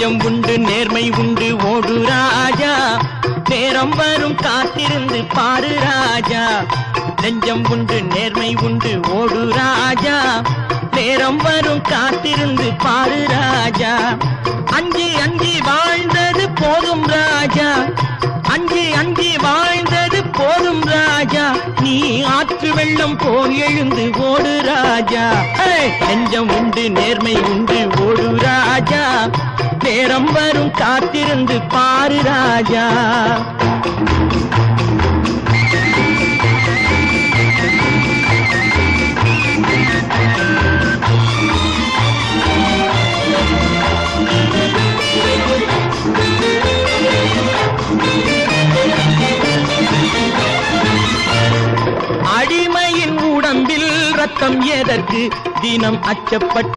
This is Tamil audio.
நெஞ்சம் உண்டு நேர்மை உண்டு ஓடு ராஜா, நேரம் வரும் காத்திருந்து பாரு ராஜா. நெஞ்சம் உண்டு நேர்மை உண்டு ஓடு ராஜா, நேரம் வரும் காத்திருந்து பாரு ராஜா. அஞ்சி அஞ்சி வாழ்ந்தது போதும் ராஜா, அஞ்சி அஞ்சி வாழ்ந்தது போதும் ராஜா. நீ ஆற்று வெள்ளம் போல் எழுந்து ஓடு ராஜா. நெஞ்சம் உண்டு நேர்மை உண்டு ஓடு ராஜா, நேரம் வரும் காத்திருந்து பாரு ராஜா. அடிமையின் உடம்பில் ரத்தம் எதற்கு, தினம் அச்சப்பட்டு